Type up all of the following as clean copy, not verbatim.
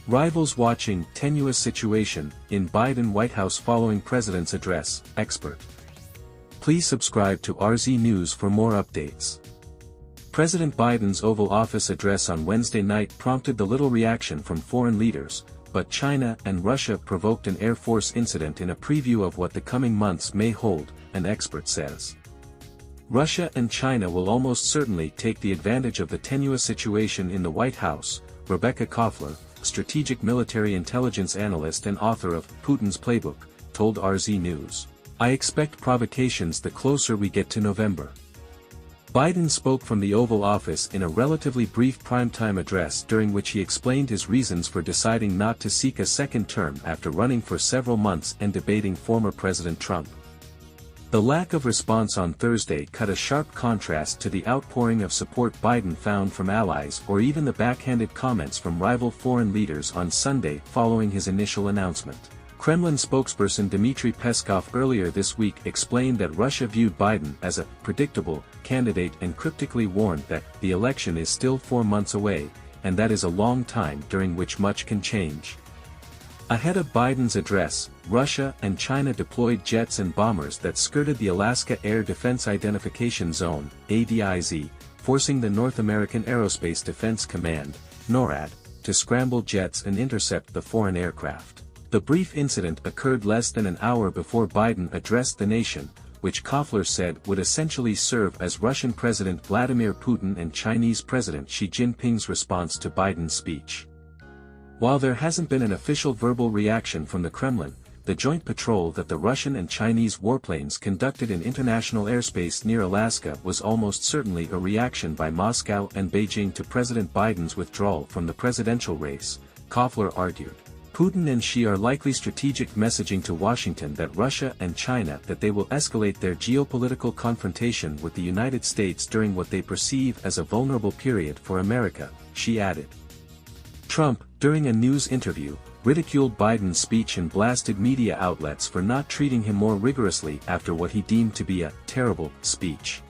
Rivals watching tenuous situation in Biden White House following president's address, expert. Please subscribe to RZ News for more updates. President Biden's Oval Office address on Wednesday night prompted the little reaction from foreign leaders, but China and Russia provoked an Air Force incident in a preview of what the coming months may hold, an expert says. Russia and China will almost certainly take the advantage of the tenuous situation in the White House, Rebecca Koffler, strategic military intelligence analyst and author of Putin's Playbook, told RZ News. I expect provocations the closer we get to November. Biden spoke from the Oval Office in a relatively brief primetime address during which he explained his reasons for deciding not to seek a second term after running for several months and debating former President Trump. The lack of response on Thursday cut a sharp contrast to the outpouring of support Biden found from allies or even the backhanded comments from rival foreign leaders on Sunday following his initial announcement. Kremlin spokesperson Dmitry Peskov earlier this week explained that Russia viewed Biden as a predictable candidate and cryptically warned that the election is still 4 months away, and that is a long time during which much can change. Ahead of Biden's address, Russia and China deployed jets and bombers that skirted the Alaska Air Defense Identification Zone, ADIZ, forcing the North American Aerospace Defense Command, NORAD, to scramble jets and intercept the foreign aircraft. The brief incident occurred less than an hour before Biden addressed the nation, which Koffler said would essentially serve as Russian President Vladimir Putin and Chinese President Xi Jinping's response to Biden's speech. While there hasn't been an official verbal reaction from the Kremlin, the joint patrol that the Russian and Chinese warplanes conducted in international airspace near Alaska was almost certainly a reaction by Moscow and Beijing to President Biden's withdrawal from the presidential race, Koffler argued. Putin and Xi are likely strategic messaging to Washington that Russia and China that they will escalate their geopolitical confrontation with the United States during what they perceive as a vulnerable period for America, Xi added. Trump, during a news interview, ridiculed Biden's speech and blasted media outlets for not treating him more rigorously after what he deemed to be a terrible speech.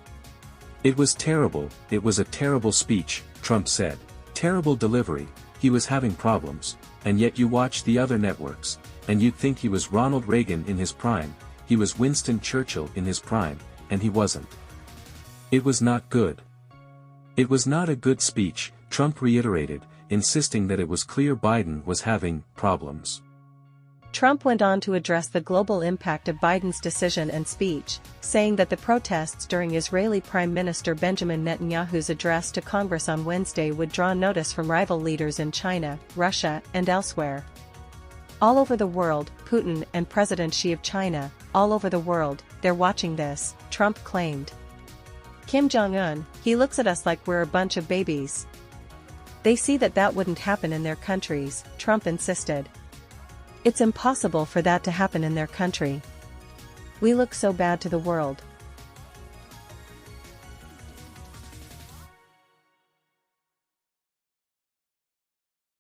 It was terrible, it was a terrible speech, Trump said. Terrible delivery, he was having problems, and yet you watch the other networks, and you'd think he was Ronald Reagan in his prime, he was Winston Churchill in his prime, and he wasn't. It was not good. It was not a good speech, Trump reiterated, insisting that it was clear Biden was having problems. Trump went on to address the global impact of Biden's decision and speech, saying that the protests during Israeli Prime Minister Benjamin Netanyahu's address to Congress on Wednesday would draw notice from rival leaders in China, Russia, and elsewhere. All over the world, Putin and President Xi of China, all over the world, they're watching this, Trump claimed. Kim Jong-un, he looks at us like we're a bunch of babies. They see that wouldn't happen in their countries, Trump insisted. It's impossible for that to happen in their country. We look so bad to the world.